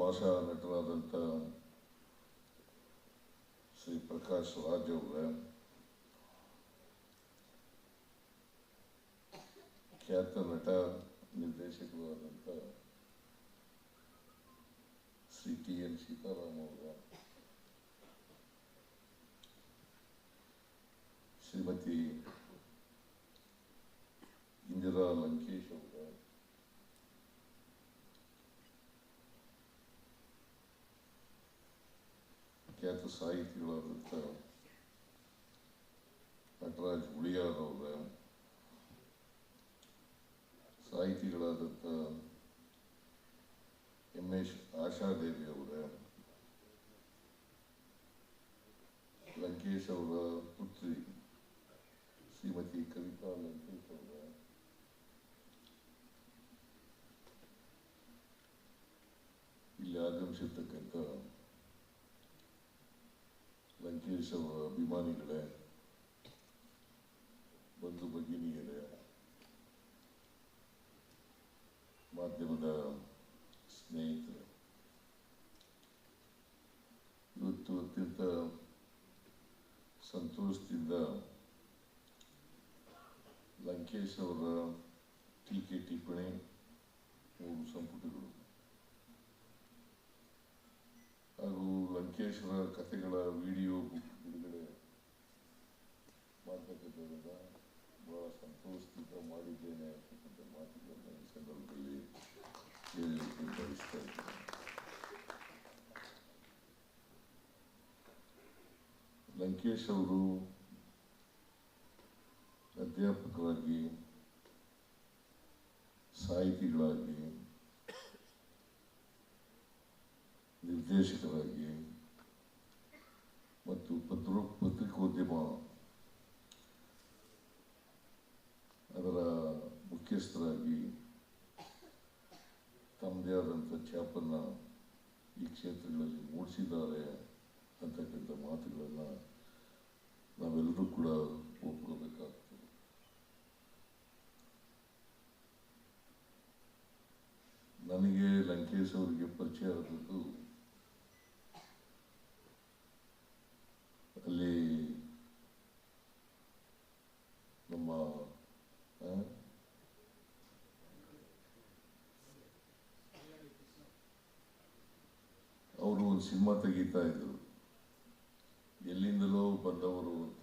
ಭಾಷಾ ನಟರಾದಂಥ ಶ್ರೀ ಪ್ರಕಾಶ್ ರಾಜ್ ಅವರ, ಖ್ಯಾತ ನಟ ನಿರ್ದೇಶಕರು ಆದಂಥ ಶ್ರೀ ಟಿ.ಎನ್. ಸೀತಾರಾಮ್ ಅವರ, ಶ್ರೀಮತಿ ಇಂದಿರಾ ಲಂಕೇಶ್ ಅವರ, ಖ್ಯಾತ ಸಾಹಿತಿಗಳಾದಂಥ ನಟರಾಜ್ ಉಳಿಯಾರ್ ಅವರ, ಸಾಹಿತಿಗಳಾದಂಥ ಎಂ.ಎಸ್. ಆಶಾದೇವಿ ಅವರ, ಲಂಕೇಶ್ ಅವರ ಪುತ್ರಿ ಶ್ರೀಮತಿ ಕವಿತಾ ಲಂಕೇಶ್ ಅವರ, ಇಲ್ಲಿ ಆಗಮಿಸಿರ್ತಕ್ಕಂಥ ಲಂಕೇಶ್ ಅವರ ಅಭಿಮಾನಿಗಳೇ, ಬಂಧು ಭಗಿನಿಯರೇ, ಮಾಧ್ಯಮದ ಸ್ನೇಹಿತರೆ, ಇವತ್ತು ಅತ್ಯಂತ ಸಂತೋಷದಿಂದ ಲಂಕೇಶ್ ಅವರ ಟೀಕೆ ಟಿಪ್ಪಣಿ 3 ಸಂಪುಟಗಳು ಹಾಗೂ ಲಂಕೇಶ್ವರ ಕಥೆಗಳ ವಿಡಿಯೋ ಬುಕ್ ಬಿಡುಗಡೆ ಮಾಡತಕ್ಕಂಥದ್ದನ್ನು ಬಹಳ ಸಂತೋಷದಿಂದ ಮಾಡಿದ್ದೇನೆ ಅಂತಕ್ಕಂಥ ಮಾತುಗಳನ್ನು ಈ ಸಂದರ್ಭದಲ್ಲಿ ಹೇಳಲಿಕ್ಕೆ ಬಯಸ್ತಾ ಇದ್ದೇನೆ. ಲಂಕೇಶ್ ಅವರು ಅಧ್ಯಾಪಕರಾಗಿ, ಸಾಹಿತಿಗಳಾಗಿ, ನಿರ್ದೇಶಕರಾಗಿ ಮತ್ತು ಪತ್ರಿಕೋದ್ಯಮ ಅದರ ಮುಖ್ಯಸ್ಥರಾಗಿ ತಮ್ಮದೇ ಆದಂಥ ಛಾಪನ್ನು ಈ ಕ್ಷೇತ್ರಗಳಲ್ಲಿ ಮೂಡಿಸಿದ್ದಾರೆ ಅಂತಕ್ಕಂಥ ಮಾತುಗಳನ್ನು ನಾವೆಲ್ಲರೂ ಕೂಡ ಒಪ್ಕೋಬೇಕಾಗ್ತದೆ. ನನಗೆ ಲಂಕೇಶ್ ಅವರಿಗೆ ಪರಿಚಯ ಆದದ್ದು ಅಲ್ಲಿ ನಮ್ಮ ಅವರು ಒಂದು ಸಿನಿಮಾ ತೆಗೀತಾ ಇದ್ರು, ಎಲ್ಲಿಂದಲೋ ಬಂದವರು ಅಂತ.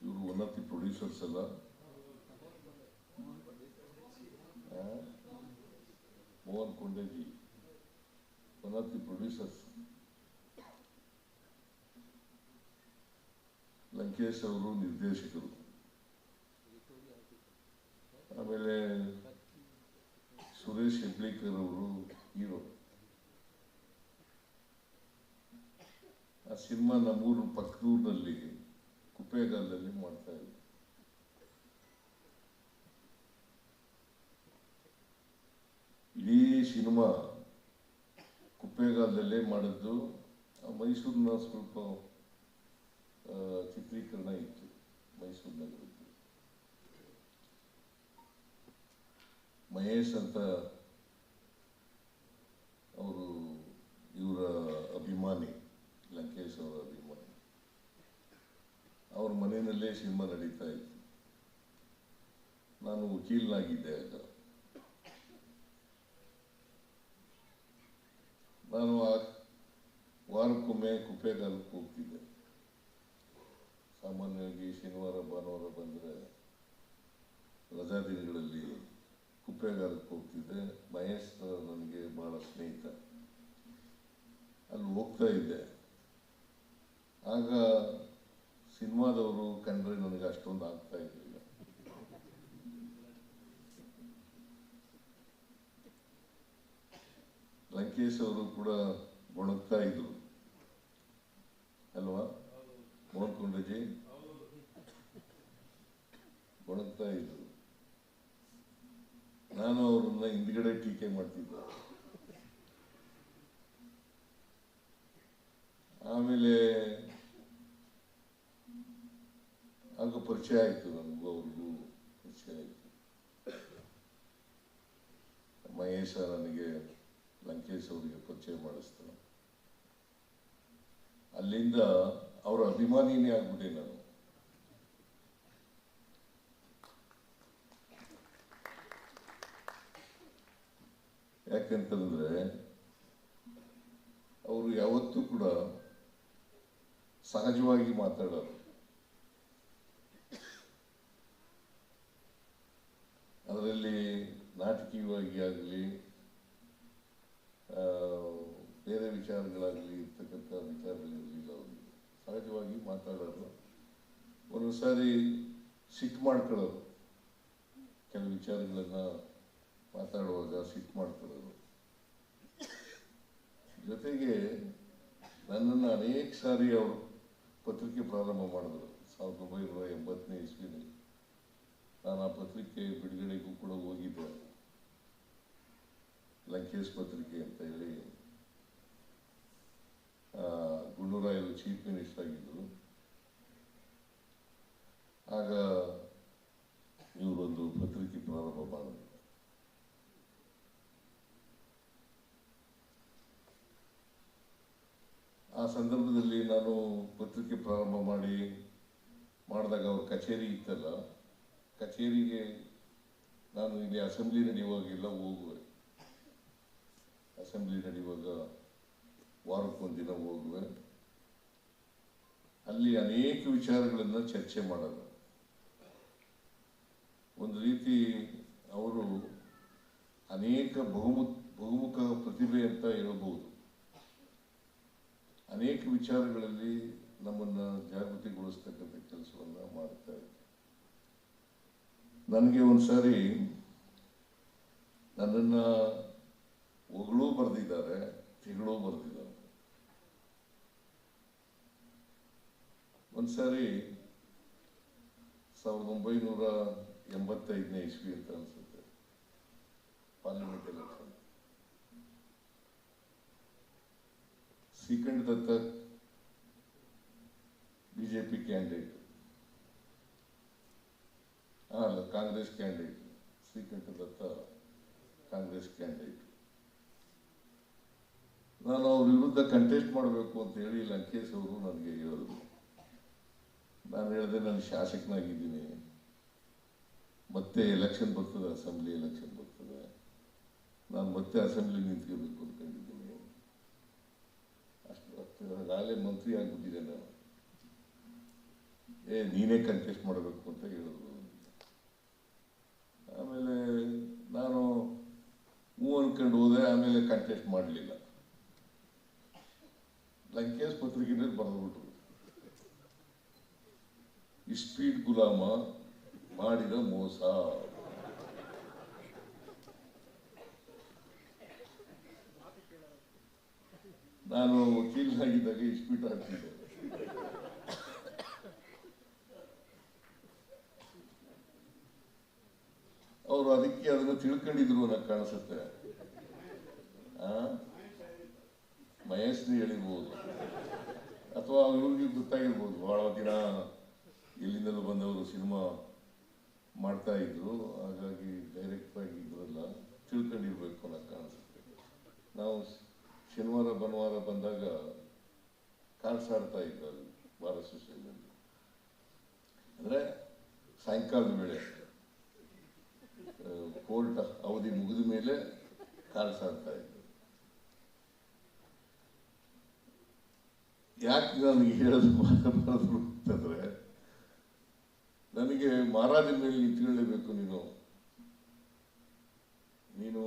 ಇವರು ಒನ್ ಆಫ್ ದಿ ಪ್ರೊಡ್ಯೂಸರ್ಸ್ ಅಲ್ಲ, Mohan Kondaji one of the producers. Lankesh ಅವರು ನಿರ್ದೇಶಕರು, ಆಮೇಲೆ ಸುರೇಶ್ ಹೆಬ್ಳೇಕರ್ ಅವರು ಹೀರೋ. ಆ ಸಿನಿಮಾ ನಮ್ಮೂರು ಪಕ್ಕದೂರಿನಲ್ಲಿ ಕುಪ್ಪೇಗಾಲದಲ್ಲಿ ಮಾಡ್ತಾ ಇದ್ರು. ಇಡೀ ಸಿನಿಮಾ ಕುಪ್ಪೇಗಾಲದಲ್ಲೇ ಮಾಡಿದ್ದು. ಮೈಸೂರಿನ ಸ್ವಲ್ಪ ಚಿತ್ರೀಕರಣ ಇತ್ತು ಮೈಸೂರು ನಗರದ್ದು. ಮಹೇಶ್ ಅಂತ ಅವರು ಇವರ ಅಭಿಮಾನಿ, ಲಂಕೇಶ್ ಅವರ ಅಭಿಮಾನಿ. ಅವ್ರ ಮನೆಯಲ್ಲೇ ಸಿನಿಮಾ ನಡೀತಾ ಇತ್ತು. ನಾನು ವಕೀಲನಾಗಿದ್ದೆ ಆಗ. ನಾನು ವಾರಕ್ಕೊಮ್ಮೆ ಕುಪ್ಪೇಗಾಲಕ್ಕೆ ಹೋಗ್ತಿದ್ದೆ. ಸಾಮಾನ್ಯವಾಗಿ ಶನಿವಾರ ಭಾನುವಾರ ಬಂದರೆ ರಜಾ ದಿನಗಳಲ್ಲಿ ಕುಪ್ಪೇಗಾಲಕ್ಕೆ ಹೋಗ್ತಿದ್ದೆ. ಮಹೇಶ್ ನನಗೆ ಬಹಳ ಸ್ನೇಹಿತ. ಅಲ್ಲಿ ಹೋಗ್ತಾ ಇದ್ದೆ. ಆಗ ಸಿನಿಮಾದವರು ಕಂಡ್ರೆ ನನಗೆ ಅಷ್ಟೊಂದು ಆಗ್ತಾ ಇರಲಿಲ್ಲ. ಲಂಕೇಶ್ ಅವರು ಕೂಡ ಗೊಣಗ್ತಾ ಇದ್ರು ಅಲ್ವಾ ಮೋಹನ್ ಕೊಂಡೇಜಿ? ಗೊಣಗ್ತಾ ಇದ್ರು. ನಾನು ಅವ್ರನ್ನ ಹಿಂದ್ಗಡೆ ಟೀಕೆ ಮಾಡ್ತಿದ್ದೆ. ಆಮೇಲೆ ಆಗ ಪರಿಚಯ ಆಯಿತು, ನನಗೂ ಅವ್ರಿಗೂ ಪರಿಚಯ ಆಯಿತು. ಮಹೇಶ ನನಗೆ ಲಂಕೇಶ್ ಅವರಿಗೆ ಪರಿಚಯ ಮಾಡಿಸ್ತಾರೆ. ಅಲ್ಲಿಂದ ಅವರ ಅಭಿಮಾನಿನೇ ಆಗ್ಬಿಟ್ಟೆ ನಾನು. ಯಾಕೆಂತಂದ್ರೆ ಅವರು ಯಾವತ್ತೂ ಕೂಡ ಸಹಜವಾಗಿ ಮಾತಾಡೋರು. ಅದರಲ್ಲಿ ನಾಟಕೀಯವಾಗಿ ಆಗಲಿ ಬೇರೆ ವಿಚಾರಗಳಾಗಲಿ ಇರ್ತಕ್ಕಂಥ ವಿಚಾರಗಳಿರಲಿಲ್ಲ. ಅವರಿಗೆ ಸಹಜವಾಗಿ ಮಾತಾಡೋರು. ಒಂದೊಂದು ಸಾರಿ ಸಿಟ್ಟು ಮಾಡ್ಕೊಳ್ಳೋರು. ಕೆಲವು ವಿಚಾರಗಳನ್ನು ಮಾತಾಡುವಾಗ ಸಿಟ್ಟು ಮಾಡ್ಕೊಳ್ಳೋರು. ಜೊತೆಗೆ ನನ್ನನ್ನು ಅನೇಕ ಸಾರಿ ಅವರು ಪತ್ರಿಕೆ ಪ್ರಾರಂಭ ಮಾಡಿದ್ರು. 1980ನೇ ಇಸ್ವಿನಲ್ಲಿ ನಾನು ಆ ಪತ್ರಿಕೆ ಬಿಡುಗಡೆಗೂ ಕೂಡ ಹೋಗಿದ್ದೆ. ಲಂಕೇಶ್ ಪತ್ರಿಕೆ ಅಂತ ಹೇಳಿ. ಗುಂಡೂರಾಯರು ಚೀಫ್ ಮಿನಿಸ್ಟರ್ ಆಗಿದ್ದರು. ಆಗ ಇವರೊಂದು ಪತ್ರಿಕೆ ಪ್ರಾರಂಭ ಮಾಡಿದ್ರು. ಆ ಸಂದರ್ಭದಲ್ಲಿ ನಾನು ಪತ್ರಿಕೆ ಪ್ರಾರಂಭ ಮಾಡಿದಾಗ ಅವ್ರ ಕಚೇರಿ ಇತ್ತಲ್ಲ, ಕಚೇರಿಗೆ ನಾನು ಇಲ್ಲಿ ಅಸೆಂಬ್ಲಿ ನಡೆಯುವಾಗೆಲ್ಲ ಹೋಗುವೆ. ಅಸೆಂಬ್ಲಿ ನಡೆಯುವಾಗ ವಾರಕ್ಕೊಂದಿನ ಹೋಗುವೆ. ಅಲ್ಲಿ ಅನೇಕ ವಿಚಾರಗಳನ್ನು ಚರ್ಚೆ ಮಾಡೋದು. ಒಂದು ರೀತಿ ಅವರು ಅನೇಕ ಬಹುಮುಖ ಪ್ರತಿಭೆ ಅಂತ ಹೇಳಬಹುದು. ಅನೇಕ ವಿಚಾರಗಳಲ್ಲಿ ನಮ್ಮನ್ನು ಜಾಗೃತಿಗೊಳಿಸ್ತಕ್ಕಂಥ ಕೆಲಸವನ್ನು ಮಾಡ್ತಾ ಇದ್ದಾರೆ. ನನಗೆ ಒಂದ್ಸಾರಿ ನನ್ನನ್ನು ಹೊಗಳೂ ಬರೆದಿದ್ದಾರೆ, ತಿಗಳೂ ಬರೆದಿದ್ದಾರೆ. ಒಂದ್ಸಾರಿ 1985ನೇ ಇಸ್ವಿ ಅಂತ ಅನ್ಸುತ್ತೆ, ಪಾರ್ಲಿಮೆಂಟ್ ಎಲೆಕ್ಷನ್. ಶ್ರೀಕಂಠ ದತ್ತ ಬಿಜೆಪಿ ಕ್ಯಾಂಡಿಡೇಟ್, ಅಲ್ಲ ಕಾಂಗ್ರೆಸ್ ಕ್ಯಾಂಡಿಡೇಟ್. ಶ್ರೀಕಂಠ ದತ್ತ ಕಾಂಗ್ರೆಸ್ ಕ್ಯಾಂಡಿಡೇಟ್. ನಾನು ಅವ್ರ ವಿರುದ್ಧ ಕಂಟೆಸ್ಟ್ ಮಾಡಬೇಕು ಅಂತ ಹೇಳಿ ಲಂಕೇಶ್ ಅವರು ನನಗೆ ಹೇಳಿದ್ರು. ನಾನು ಹೇಳಿದೆ, ನಾನು ಶಾಸಕನಾಗಿದ್ದೀನಿ, ಮತ್ತೆ ಎಲೆಕ್ಷನ್ ಬರ್ತದೆ, ಅಸೆಂಬ್ಲಿ ಎಲೆಕ್ಷನ್ ಬರ್ತದೆ, ನಾನು ಮತ್ತೆ ಅಸೆಂಬ್ಲಿ ನಿಂತ್ಕೋಬೇಕು ಅಂದ್ಕೊಂಡಿದ್ದೀನಿ. ಅಷ್ಟೇ ಮಂತ್ರಿ ಆಗ್ಬಿಟ್ಟಿದೆ ನಾನು. ನೀನೇ ಕಂಟೆಸ್ಟ್ ಮಾಡಬೇಕು ಅಂತ ಹೇಳಿದ್ರು. ಆಮೇಲೆ ನಾನು ಹೂ ಅನ್ಕೊಂಡು ಹೋದೆ. ಆಮೇಲೆ ಕಂಟೆಸ್ಟ್ ಮಾಡಲಿಲ್ಲ. ಲಂಕೇಶ್ ಪತ್ರಿಕೆಯಲ್ಲಿ ಬರೆದ್ಬಿಟ್ರು, ಇಸ್ಪೀಟ್ ಗುಲಾಮ ಮಾಡಿದ ಮೋಸ. ನಾನು ವಕೀಲನಾಗಿದ್ದಾಗ ಇಸ್ಪೀಟ್ ಹಾಕ್ತಿದ್ದೆ. ಅವರು ಅದಕ್ಕೆ ಅದನ್ನು ತಿಳ್ಕೊಂಡಿದ್ರು ಅನ್ನೋ ಕಾಣಿಸುತ್ತೆ. ಮಹೇಶ್ನಿ ಹೇಳಿರ್ಬೋದು, ಅಥವಾ ಇವ್ರಿಗೆ ಗೊತ್ತಾಗಿರ್ಬೋದು. ಬಹಳ ದಿನ ಎಲ್ಲಿಂದಲೂ ಬಂದವರು ಸಿನಿಮಾ ಮಾಡ್ತಾ ಇದ್ರು, ಹಾಗಾಗಿ ಡೈರೆಕ್ಟ್ ಆಗಿ ಇದ್ರಲ್ಲ ತಿಳ್ಕೊಂಡಿರ್ಬೇಕು ಅನ್ನೋ ಕಾಣಿಸುತ್ತೆ. ನಾವು ಶನಿವಾರ ಭಾನುವಾರ ಬಂದಾಗ ಕಾರ್ಡ್ಸ್ ಆಡ್ತಾ ಇದ್ರು ಅಲ್ಲಿ ಭಾರತ ಸೊಸೈಟಿಯಲ್ಲಿ. ಅಂದರೆ ಸಾಯಂಕಾಲದ ವೇಳೆ ಕೋರ್ಟ್ ಅವಧಿ ಮುಗಿದ ಮೇಲೆ ಕಾರ್ಡ್ಸ್ ಆಡ್ತಾ ಇದ್ರು. ಯಾಕೆ ನನಗೆ ಹೇಳೋದು ಬರೋದು ಅಂತಂದ್ರೆ, ನನಗೆ ಮಹಾರಾಜನ ಮೇಲೆ ನಿಂತ್ಕೊಳ್ಳೇಬೇಕು. ನೀನು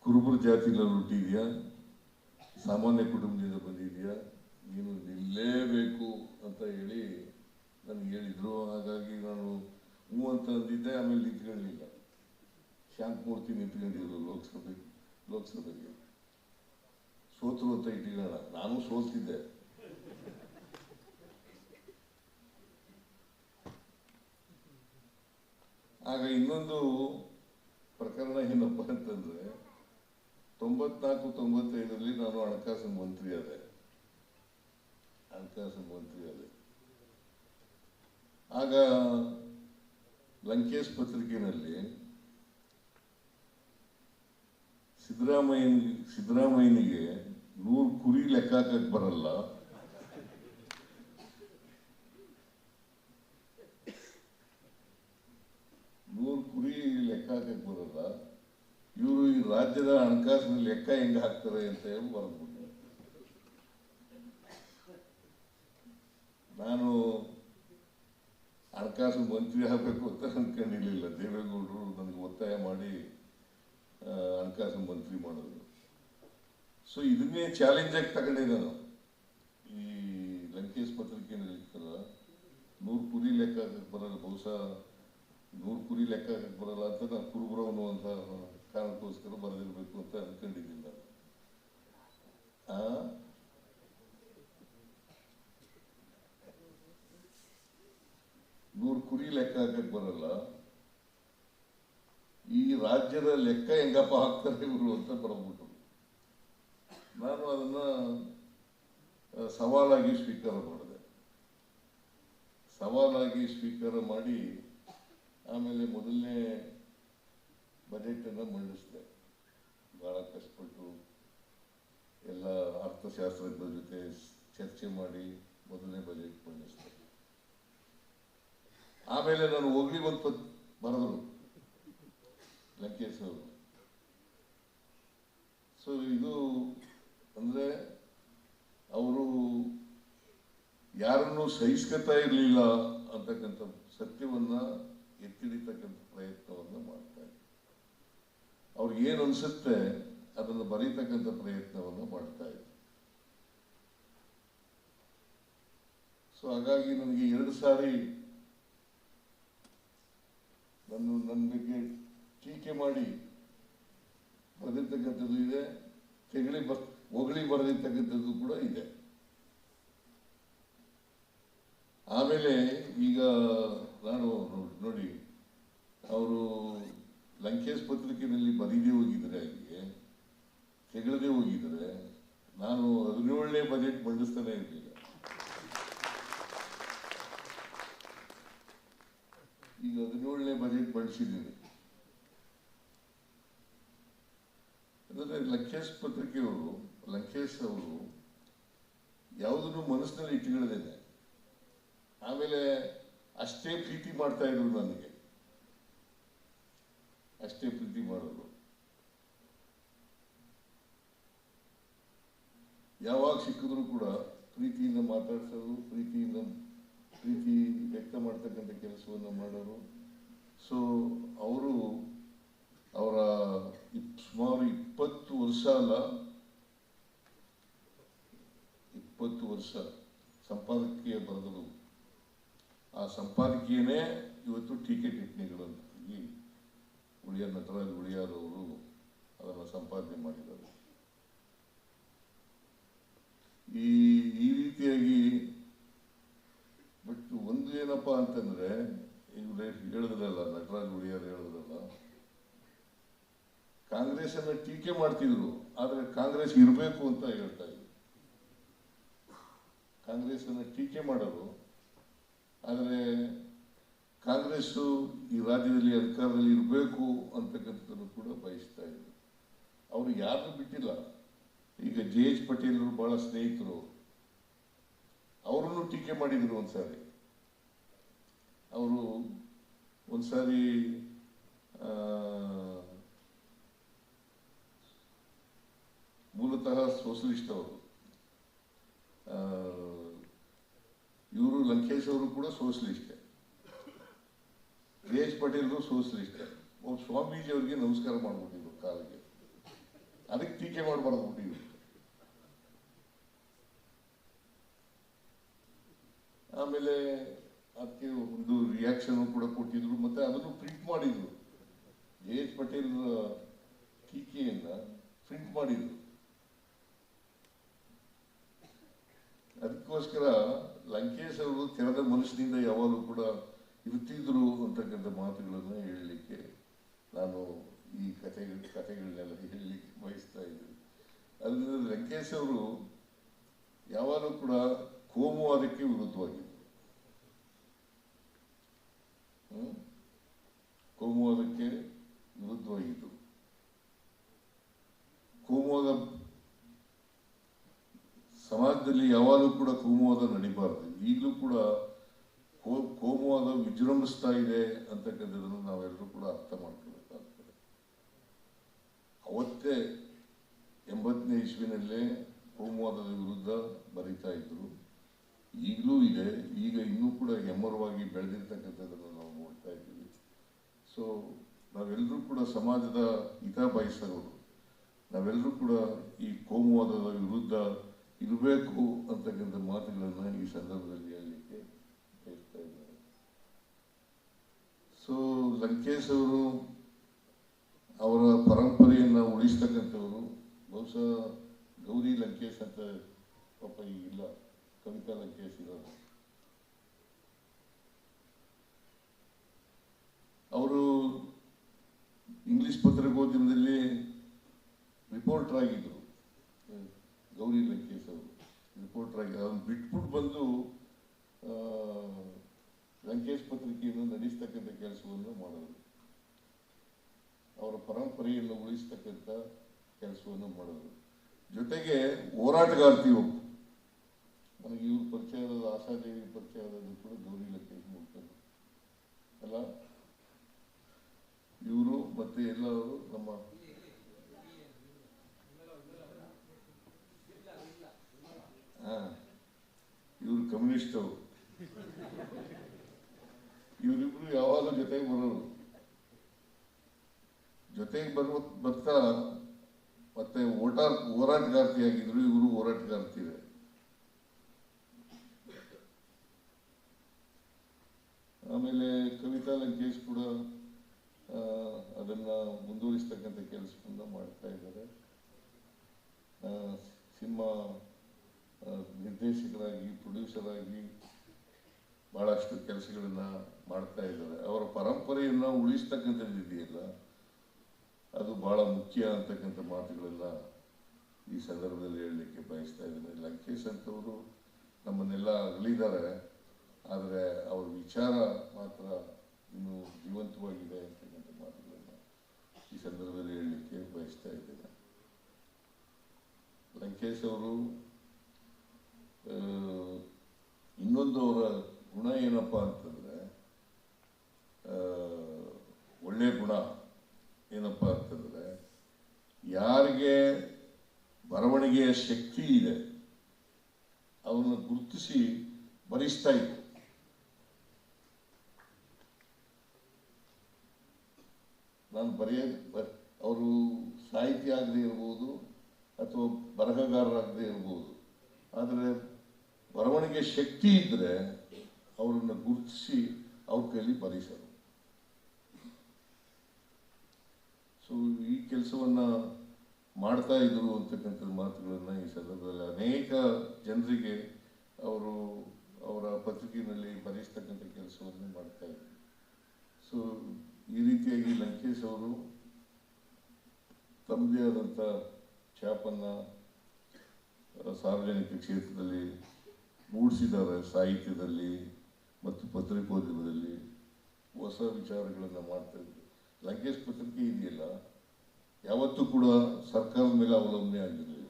ಕುರುಬರ ಜಾತಿನಲ್ಲಿ ಹುಟ್ಟಿದ್ಯಾ, ಸಾಮಾನ್ಯ ಕುಟುಂಬದಿಂದ ಬಂದಿದ್ಯಾ, ನೀನು ನಿಲ್ಲೇಬೇಕು ಅಂತ ಹೇಳಿ ನನಗೆ ಹೇಳಿದ್ರು. ಹಾಗಾಗಿ ನಾನು ಹ್ಞೂ ಅಂತ ಅಂದಿದ್ದೆ. ಆಮೇಲೆ ನಿಂತ್ಕೊಳ್ಳಲಿಲ್ಲ. ಶಾಂತಮೂರ್ತಿ ನಿಂತ್ಕೊಂಡಿದ್ರು ಲೋಕಸಭೆಗೆ. ಸೋತರು ಅಂತ ಇಟ್ಟಿರೋಣ, ನಾನು ಸೋಲ್ತಿದ್ದೆ. ಆಗ ಇನ್ನೊಂದು ಪ್ರಕರಣ ಏನಪ್ಪ ಅಂತಂದ್ರೆ, 94-95ರಲ್ಲಿ ನಾನು ಹಣಕಾಸು ಮಂತ್ರಿ ಆದೆ. ಆಗ ಲಂಕೇಶ್ ಪತ್ರಿಕೆಯಲ್ಲಿ ಸಿದ್ದರಾಮಯ್ಯನಿಗೆ 100 ಕುರಿ ಲೆಕ್ಕ ಹಾಕಕ್ ಬರಲ್ಲ, 100 ಕುರಿ ಲೆಕ್ಕ ಹಾಕಕ್ ಬರಲ್ಲ, ಇವರು ಈ ರಾಜ್ಯದ ಹಣಕಾಸಿನ ಲೆಕ್ಕ ಹೆಂಗ ಹಾಕ್ತಾರೆ ಅಂತ ಹೇಳಿ ಬರೆದ್ಬಿಟ್ಟು ನಾನು ಹಣಕಾಸು ಮಂತ್ರಿ ಆಗಬೇಕು ಅಂತ ಅನ್ಕೊಂಡಿರ್ಲಿಲ್ಲ. ದೇವೇಗೌಡರು ನನಗೆ ಒತ್ತಾಯ ಮಾಡಿ ಹಣಕಾಸು ಮಂತ್ರಿ ಮಾಡಿದ್ರು. ಸೊ ಇದನ್ನೇ ಚಾಲೆಂಜ್ ಆಗಿ ತಗೊಂಡೆ ನಾನು. ಈ ಲಂಕೇಶ್ ಪತ್ರಿಕೆಯಲ್ಲಿ ಇರ್ತಲ್ಲ, 100 ಕುರಿ ಲೆಕ್ಕ ಬರಲ್ಲ, ಬಹುಶಃ 100 ಕುರಿ ಲೆಕ್ಕ ಬರಲ್ಲ ಅಂತ ನಾನು ಕುರುಬರು ಅನ್ನುವಂಥ ಕಾರಣಕ್ಕೋಸ್ಕರ ಬರೆದಿರ್ಬೇಕು ಅಂತ ಅನ್ಕೊಂಡಿದ್ದೀನಿ ನಾನು. 100 ಕುರಿ ಲೆಕ್ಕ ಹಾಕಕ್ ಬರಲ್ಲ, ಈ ರಾಜ್ಯದ ಲೆಕ್ಕ ಹೆಂಗಪ್ಪ ಹಾಕ್ತಾರೆ ಇವರು ಅಂತ ಬರೆದ್ಬಿಟ್ರು. ನಾನು ಅದನ್ನ ಸವಾಲಾಗಿ ಸ್ವೀಕಾರ ಮಾಡಿದೆ. ಸವಾಲಾಗಿ ಸ್ವೀಕಾರ ಮಾಡಿ ಆಮೇಲೆ ಮೊದಲನೇ ಬಜೆಟ್ ಅನ್ನ ಮಂಡಿಸಿದೆ. ಬಹಳ ಕಷ್ಟಪಟ್ಟು ಎಲ್ಲ ಅರ್ಥಶಾಸ್ತ್ರಜ್ಞರ ಜೊತೆ ಚರ್ಚೆ ಮಾಡಿ ಮೊದಲನೇ ಬಜೆಟ್ ಮಂಡಿಸಿದೆ. ಆಮೇಲೆ ನಾನು ಹೋಗ್ಲಿ ಒಂದು ಬರೆದರು ಲಂಕೇಶ್ ಅವರು. ಸೊ ಇದು ಅಂದ್ರೆ ಅವರು ಯಾರನ್ನು ಸಹಿಸ್ಕೊತಾ ಇರಲಿಲ್ಲ ಅಂತಕ್ಕಂಥ ಸತ್ಯವನ್ನ ಎತ್ತಿಡಿತಕ್ಕಂಥ ಪ್ರಯತ್ನವನ್ನ ಮಾಡ್ತಾ ಇದ್ದಾರೆ. ಅವ್ರಿಗೆ ಏನು ಅನ್ಸುತ್ತೆ ಅದನ್ನು ಬರೀತಕ್ಕಂಥ ಪ್ರಯತ್ನವನ್ನು ಮಾಡ್ತಾ ಇದ್ದಾರೆ. ಸೊ ಹಾಗಾಗಿ ನನಗೆ 2 ಸಾರಿ ನನ್ನ ಬಗ್ಗೆ ಟೀಕೆ ಮಾಡಿ ಬರೆದಿರ್ತಕ್ಕಂಥದ್ದು ಇದೆ, ಹೊಗಳಿ ಬರೆದಿರ್ತಕ್ಕಂಥದ್ದು ಕೂಡ ಇದೆ. ಆಮೇಲೆ ಈಗ ನಾನು ನೋಡಿ, ಅವರು ಲಂಕೇಶ್ ಪತ್ರಿಕೆಯಲ್ಲಿ ಬರೀದೇ ಹೋಗಿದ್ರೆ, ಅಲ್ಲಿಗೆ ತೆಗೆಳದೆ ಹೋಗಿದ್ರೆ ನಾನು 17ನೇ ಬಜೆಟ್ ಮಂಡಿಸ್ತಾನೆ ಇರಲಿಲ್ಲ. ಈಗ 17ನೇ ಬಜೆಟ್ ಮಂಡಿಸಿದ್ದೀನಿ. ಅಂದ್ರೆ ಲಂಕೇಶ್ ಅವರು ಯಾವುದನ್ನು ಮನಸ್ಸಿನಲ್ಲಿ ಇಟ್ಟುಕೊಳ್ಳದೇನೆ ಆಮೇಲೆ ಅಷ್ಟೇ ಪ್ರೀತಿ ಮಾಡ್ತಾ ಇದ್ರು ನನಗೆ, ಅಷ್ಟೇ ಪ್ರೀತಿ ಮಾಡೋದು. ಯಾವಾಗ ಸಿಕ್ಕಿದ್ರು ಕೂಡ ಪ್ರೀತಿಯಿಂದ ಮಾತಾಡ್ಸೋದು, ಪ್ರೀತಿ ವ್ಯಕ್ತ ಮಾಡ್ತಕ್ಕಂಥ ಕೆಲಸವನ್ನು ಮಾಡೋರು. ಸೊ ಅವರು ಅವರ ಸುಮಾರು 20 ವರ್ಷ ಅಲ್ಲ, 20 ವರ್ಷ ಸಂಪಾದಕೀಯ ಬರೆದರು. ಆ ಸಂಪಾದಕೀಯನೇ ಇವತ್ತು ಟೀಕೆ ಟಿಪ್ಪಣಿಗಳಾಗಿ ನಟರಾಜ್ ಗುಳಿಯಾರ್ ಅವರು ಅದನ್ನು ಸಂಪಾದನೆ ಮಾಡಿದ್ದಾರೆ. ಈ ರೀತಿಯಾಗಿ ಬಟ್ ಒಂದು ಏನಪ್ಪಾ ಅಂತಂದ್ರೆ, ಇವ್ರು ಹೇಳಿದ್ರಲ್ಲ, ನಟರಾಜ್ ಗುಳಿಯಾರ್ ಹೇಳಿದ್ರಲ್ಲ, ಕಾಂಗ್ರೆಸ್ ಅನ್ನ ಟೀಕೆ ಮಾಡ್ತಿದ್ರು, ಆದ್ರೆ ಕಾಂಗ್ರೆಸ್ ಇರಬೇಕು ಅಂತ ಹೇಳ್ತಾ ಇದ್ರು. ಕಾಂಗ್ರೆಸ್ ಅನ್ನ ಟೀಕೆ ಮಾಡೋರು, ಆದರೆ ಕಾಂಗ್ರೆಸ್ ಈ ರಾಜ್ಯದಲ್ಲಿ ಅಧಿಕಾರದಲ್ಲಿ ಇರಬೇಕು ಅಂತಕ್ಕಂಥದ್ದನ್ನು ಕೂಡ ಬಯಸ್ತಾ ಇದ್ರು. ಅವರು ಯಾರನ್ನು ಬಿಟ್ಟಿಲ್ಲ. ಈಗ JH ಪಟೇಲ್ ಬಹಳ ಸ್ನೇಹಿತರು, ಅವರನ್ನು ಟೀಕೆ ಮಾಡಿದ್ರು. ಒಂದ್ಸಾರಿ ಮೂಲತಃ ಸೋಷಲಿಸ್ಟ್ ಅವರು, ಇವರು ಲಂಕೇಶ್ ಅವರು ಕೂಡ socialist, JH Patel socialist. Swamiji ಅವರಿಗೆ ನಮಸ್ಕಾರ ಮಾಡ್ಬಿಟ್ಟಿದ್ರು ಕಾಲಿಗೆ, ಅದಕ್ಕೆ ಟೀಕೆ ಮಾಡಬಾರ್ದು. ಆಮೇಲೆ ಅದಕ್ಕೆ ಒಂದು ರಿಯಾಕ್ಷನ್ ಕೂಡ ಕೊಟ್ಟಿದ್ರು, ಮತ್ತೆ ಅದನ್ನು ಪ್ರಿಂಟ್ ಮಾಡಿದ್ರು. JH ಪಟೇಲ್ ಟೀಕೆಯನ್ನ ಪ್ರಿಂಟ್ ಮಾಡಿದ್ರು. ಅದಕ್ಕೋಸ್ಕರ ಲಂಕೇಶ್ ಅವರು ತೆರೆದ ಮನಸ್ಸಿನಿಂದ ಯಾವಾಗಲೂ ಕೂಡ ಇರ್ತಿದ್ರು ಅಂತಕ್ಕಂಥ ಮಾತುಗಳನ್ನು ಹೇಳಲಿಕ್ಕೆ ನಾನು ಈ ಕಥೆಗಳನ್ನೆಲ್ಲ ಹೇಳಲಿಕ್ಕೆ ಬಯಸ್ತಾ ಇದ್ದೀನಿ. ಅದರಿಂದ ಲಂಕೇಶ್ ಅವರು ಯಾವಾಗಲೂ ಕೂಡ ಕೋಮುವಾದಕ್ಕೆ ವಿರುದ್ಧವಾಗಿದ್ದರು. ಕೋಮುವಾದಕ್ಕೆ ವಿರುದ್ಧವಾಗಿದ್ದರು. ಕೋಮುವಾದ ಸಮಾಜದಲ್ಲಿ ಯಾವಾಗಲೂ ಕೂಡ ಕೋಮುವಾದ ನಡಿಬಾರ್ದು. ಈಗಲೂ ಕೂಡ ಕೋಮುವಾದ ವಿಜೃಂಭಿಸ್ತಾ ಇದೆ ಅಂತಕ್ಕಂಥದ್ದನ್ನು ನಾವೆಲ್ಲರೂ ಕೂಡ ಅರ್ಥ ಮಾಡ್ಕೋಬೇಕಾಗ್ತದೆ. ಅವತ್ತೇ 80ನೇ ಇಸ್ವಿನಲ್ಲೇ ಕೋಮುವಾದದ ವಿರುದ್ಧ ಬರೀತಾ ಇದ್ರು, ಈಗಲೂ ಇದೆ. ಈಗ ಇನ್ನೂ ಕೂಡ ಹೆಮ್ಮರವಾಗಿ ಬೆಳೆದಿರ್ತಕ್ಕಂಥದ್ದನ್ನು ನಾವು ನೋಡ್ತಾ ಇದ್ದೀವಿ. ಸೊ ನಾವೆಲ್ಲರೂ ಕೂಡ ಸಮಾಜದ ಹಿತ ಬಯಸೋರು, ನಾವೆಲ್ಲರೂ ಕೂಡ ಈ ಕೋಮುವಾದದ ವಿರುದ್ಧ ಇರಬೇಕು ಅಂತಕ್ಕಂಥ ಮಾತುಗಳನ್ನು ಈ ಸಂದರ್ಭದಲ್ಲಿ ಹೇಳಲಿಕ್ಕೆ ಹೇಳ್ತಾ ಇದ್ದಾರೆ. ಸೊ ಲಂಕೇಶ್ ಅವರು ಅವರ ಪರಂಪರೆಯನ್ನು ಉಳಿಸ್ತಕ್ಕಂಥವರು. ಬಹುಶಃ ಗೌರಿ ಲಂಕೇಶ್ ಅಂತ ಪಾಪ ಈಗಿಲ್ಲ, ಕವಿತಾ ಲಂಕೇಶ್ ಇರೋದು. ಅವರು ಇಂಗ್ಲಿಷ್ ಪತ್ರಿಕೋದ್ಯಮದಲ್ಲಿ ರಿಪೋರ್ಟರ್ ಆಗಿದ್ರು. ಗೌರಿ ಲಂಕೇಶ್ ಅವರು ರಿಪೋರ್ಟರ್ ಆಗಿ ಅದನ್ನು ಬಿಟ್ಬಿಟ್ಟು ಬಂದು ಲಂಕೇಶ್ ಪತ್ರಿಕೆಯನ್ನು ನಡೆಸ್ತಕ್ಕಂಥ ಕೆಲಸವನ್ನು ಮಾಡೋದು, ಅವರ ಪರಂಪರೆಯನ್ನು ಉಳಿಸ್ತಕ್ಕಂಥ ಕೆಲಸವನ್ನು ಮಾಡೋದು. ಜೊತೆಗೆ ಹೋರಾಟಗಾರ್ತಿಯು ನನಗೆ ಇವ್ರ ಪರಿಚಯ ಆದ ಆಶಾದೇವಿ ಪರಿಚಯ ಆದದ್ದು ಕೂಡ ಗೌರಿ ಲಂಕೇಶ್ ನೋಡ್ತಾರೆ ಅಲ್ಲ. ಇವರು ಮತ್ತೆ ಎಲ್ಲರೂ ನಮ್ಮ ಇವರು ಕಮ್ಯುನಿಸ್ಟ್ ಅವರು, ಇವರಿಬ್ರು ಯಾವಾಗಲೂ ಜೊತೆಗೆ ಬರೋರು. ಜೊತೆಗೆ ಬರ್ತಾ ಮತ್ತೆ ಹೋರಾಟಗಾರ್ತಿಯಾಗಿದ್ರು. ಇವರು ಹೋರಾಟಗಾರ್ತಿದೆ. ಆಮೇಲೆ ಕವಿತಾ ಲಂಕೇಶ್ ಕೂಡ ಅದನ್ನ ಮುಂದುವರಿಸ್ತಕ್ಕಂಥ ಕೆಲಸವನ್ನ ಮಾಡ್ತಾ ಇದ್ದಾರೆ. ಸಿನಿಮಾ ನಿರ್ದೇಶಕರಾಗಿ, ಪ್ರೊಡ್ಯೂಸರ್ ಆಗಿ ಬಹಳಷ್ಟು ಕೆಲಸಗಳನ್ನ ಮಾಡ್ತಾ ಇದ್ದಾರೆ. ಅವರ ಪರಂಪರೆಯನ್ನ ಉಳಿಸ್ತಕ್ಕಂಥದ್ದು ಇದೆಯಲ್ಲ, ಅದು ಬಹಳ ಮುಖ್ಯ ಅಂತಕ್ಕಂಥ ಮಾತುಗಳನ್ನ ಈ ಸಂದರ್ಭದಲ್ಲಿ ಹೇಳಲಿಕ್ಕೆ ಬಯಸ್ತಾ ಇದ್ದೇನೆ. ಲಂಕೇಶ್ ಅಂತವರು ನಮ್ಮನ್ನೆಲ್ಲ ಅಗಲಿದ್ದಾರೆ, ಆದರೆ ಅವ್ರ ವಿಚಾರ ಮಾತ್ರ ಇನ್ನು ಜೀವಂತವಾಗಿದೆ ಅಂತಕ್ಕಂಥ ಮಾತುಗಳನ್ನ ಈ ಸಂದರ್ಭದಲ್ಲಿ ಹೇಳಲಿಕ್ಕೆ ಬಯಸ್ತಾ ಇದ್ದೇನೆ. ಲಂಕೇಶ್ ಅವರು ಇನ್ನೊಂದು ಅವರ ಗುಣ ಏನಪ್ಪಾ ಅಂತಂದ್ರೆ, ಒಳ್ಳೆ ಗುಣ ಏನಪ್ಪಾ ಅಂತಂದ್ರೆ, ಯಾರಿಗೆ ಬರವಣಿಗೆಯ ಶಕ್ತಿ ಇದೆ ಅವನ್ನ ಗುರುತಿಸಿ ಬರಿಸ್ತಾ ಇದ್ರು. ನಾನು ಅವರು ಸಾಹಿತ್ಯ ಆಗದೆ ಇರ್ಬೋದು ಅಥವಾ ಬರಹಗಾರರಾಗದೆ ಇರ್ಬೋದು, ಆದರೆ ಬರವಣಿಗೆ ಶಕ್ತಿ ಇದ್ರೆ ಅವರನ್ನು ಗುರುತಿಸಿ ಅವ್ರ ಕೈಲಿ ಬರೆಸರು. ಸೊ ಈ ಕೆಲಸವನ್ನ ಮಾಡ್ತಾ ಇದ್ರು ಅಂತಕ್ಕಂಥ ಮಾತುಗಳನ್ನ ಈ ಸಂದರ್ಭದಲ್ಲಿ ಅನೇಕ ಜನರಿಗೆ ಅವರು ಅವರ ಪತ್ರಿಕೆಯಲ್ಲಿ ಬರೆಸ್ತಕ್ಕಂಥ ಕೆಲಸವನ್ನು ಮಾಡ್ತಾ ಇದ್ರು. ಸೊ ಈ ರೀತಿಯಾಗಿ ಲಂಕೇಶ್ ಅವರು ತಮ್ಮದೇ ಆದಂಥ ಛಾಪನ್ನ ಸಾರ್ವಜನಿಕ ಕ್ಷೇತ್ರದಲ್ಲಿ ಮೂಡಿಸಿದ್ದಾರೆ. ಸಾಹಿತ್ಯದಲ್ಲಿ ಮತ್ತು ಪತ್ರಿಕೋದ್ಯಮದಲ್ಲಿ ಹೊಸ ವಿಚಾರಗಳನ್ನು ಮಾಡ್ತಾ ಇದ್ರು. ಲಂಕೇಶ್ ಪತ್ರಿಕೆ ಇದೆಯಲ್ಲ, ಯಾವತ್ತೂ ಕೂಡ ಸರ್ಕಾರದ ಮೇಲೆ ಅವಲಂಬನೆ ಆಗಿರಲಿಲ್ಲ.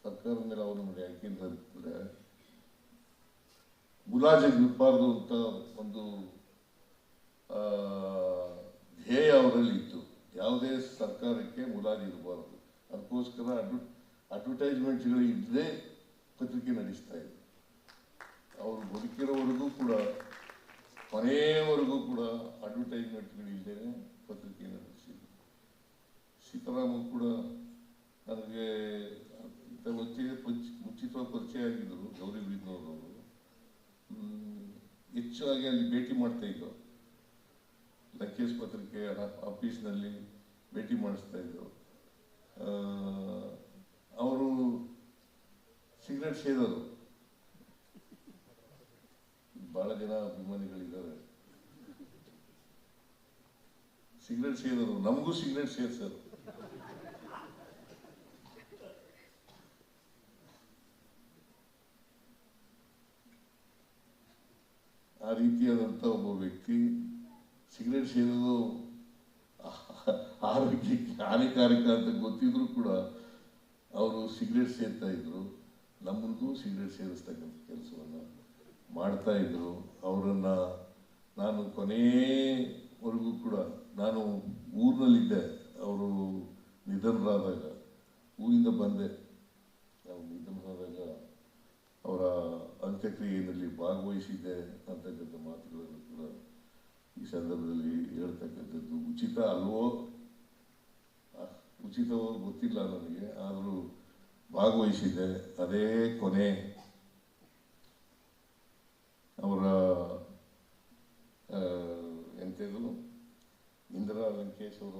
ಸರ್ಕಾರದ ಮೇಲೆ ಅವಲಂಬನೆ ಯಾಕೆಂತಂದ್ರೆ, ಮುಲಾಜಿರಬಾರ್ದು ಅಂತ ಒಂದು ಧ್ಯೇಯ ಅವರಲ್ಲಿ ಇತ್ತು. ಯಾವುದೇ ಸರ್ಕಾರಕ್ಕೆ ಮುಲಾಜಿರಬಾರ್ದು, ಅದಕ್ಕೋಸ್ಕರ ಅಡ್ವರ್ಟೈಸ್ಮೆಂಟ್ಗಳು ಇಲ್ಲದೆ ಪತ್ರಿಕೆ ನಡೆಸ್ತಾ ಇದ್ರು. ಅವರು ಬದುಕಿರೋವರೆಗೂ ಕೂಡ, ಕೊನೆಯವರೆಗೂ ಕೂಡ ಅಡ್ವರ್ಟೈಸ್ಮೆಂಟ್ಗಳು ಇಲ್ಲದೆ ಪತ್ರಿಕೆ ನಡೆಸಿದ್ರು. ಸೀತಾರಾಮ ಕೂಡ ನನಗೆ ಮುಂಚಿತವಾಗಿ ಪರಿಚಯ ಆಗಿದ್ದರು. ಗೌರಿ ಬಿದ್ನವರು ಹೆಚ್ಚಾಗಿ ಅಲ್ಲಿ ಭೇಟಿ ಮಾಡ್ತಾ ಇದ್ರು. ಲಂಕೇಶ್ ಪತ್ರಿಕೆ ಆಫೀಸ್ನಲ್ಲಿ ಭೇಟಿ ಮಾಡಿಸ್ತಾ ಇದ್ರು. ಅವರು ಸಿಗರೇಟ್ ಸೇದೋರು. ಬಹಳ ಜನ ಅಭಿಮಾನಿಗಳಿದ್ದಾರೆ. ಸಿಗರೇಟ್ ಸೇದೋರು, ನಮಗೂ ಸಿಗರೇಟ್ ಸೇರ್ಸೋರು. ಆ ರೀತಿಯಾದಂಥ ಒಬ್ಬ ವ್ಯಕ್ತಿ ಸಿಗರೇಟ್ ಸೇದೋದು ಆರೋಗ್ಯಕ್ಕೆ ಹಾನಿಕಾರಕ ಅಂತ ಗೊತ್ತಿದ್ರು ಕೂಡ ಅವರು ಸಿಗರೇಟ್ ಸೇರ್ತಾ ಇದ್ರು, ನಮ್ಮನಿಗೂ ಸಿಗರೇಟ್ ಸೇರಿಸ್ತಕ್ಕಂಥ ಕೆಲಸವನ್ನು ಮಾಡ್ತಾ ಇದ್ರು. ಅವರನ್ನು ನಾನು ಕೊನೆಯವರೆಗೂ ಕೂಡ, ನಾನು ಊರಿನಲ್ಲಿದ್ದೆ ಅವರು ನಿಧನರಾದಾಗ, ಊರಿಂದ ಬಂದೆ. ನಾವು ನಿಧನರಾದಾಗ ಅವರ ಅಂತ್ಯಕ್ರಿಯೆಯಲ್ಲಿ ಭಾಗವಹಿಸಿದ್ದೆ ಅಂತಕ್ಕಂಥ ಮಾತುಗಳನ್ನು ಕೂಡ ಈ ಸಂದರ್ಭದಲ್ಲಿ ಹೇಳ್ತಕ್ಕಂಥದ್ದು. ಉಚಿತ ಅಲ್ವೋ ಉಚಿತವೋ ಗೊತ್ತಿಲ್ಲ ನನಗೆ, ಆದರೂ ಭಾಗವಹಿಸಿದ್ದೆ. ಅದೇ ಕೊನೆ ಅವರ ಎಂಥದ್ದು ಇಂದಿರಾ ಲಂಕೇಶ್ ಅವರ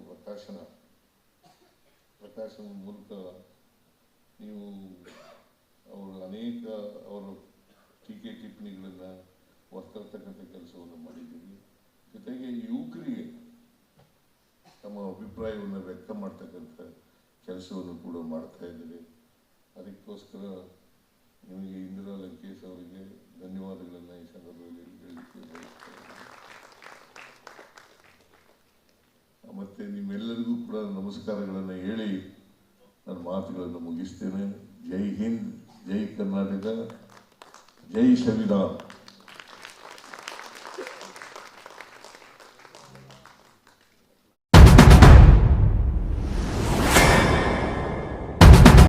ಪ್ರಕಾಶನ ಮೂಲಕ ನೀವು ಅವರು ಅನೇಕ ಅವರ ಟೀಕೆ ಟಿಪ್ಪಣಿಗಳನ್ನು ಹೊರತರ್ತಕ್ಕಂಥ ಕೆಲಸವನ್ನು ಮಾಡಿದ್ದೀರಿ. ಜೊತೆಗೆ ಯುವಕರಿಗೆ ತಮ್ಮ ಅಭಿಪ್ರಾಯವನ್ನು ವ್ಯಕ್ತ ಮಾಡ್ತಕ್ಕಂಥ ಕೆಲಸವನ್ನು ಕೂಡ ಮಾಡ್ತಾ ಇದ್ದೀರಿ. ಅದಕ್ಕೋಸ್ಕರ ನಿಮಗೆ ಇಂದಿರಾ ಲಂಕೇಶ್ ಅವರಿಗೆ ಧನ್ಯವಾದಗಳನ್ನು ಈ ಸಂದರ್ಭದಲ್ಲಿ ಹೇಳಲಿಕ್ಕೆ ಬಯಸ್ತೇನೆ. ಮತ್ತು ನಿಮ್ಮೆಲ್ಲರಿಗೂ ಕೂಡ ನಮಸ್ಕಾರಗಳನ್ನು ಹೇಳಿ ನನ್ನ ಮಾತುಗಳನ್ನು ಮುಗಿಸ್ತೇನೆ. ಜೈ ಹಿಂದ್, ಜೈ ಕರ್ನಾಟಕ, ಜೈ ಸಂವಿಧಾನ.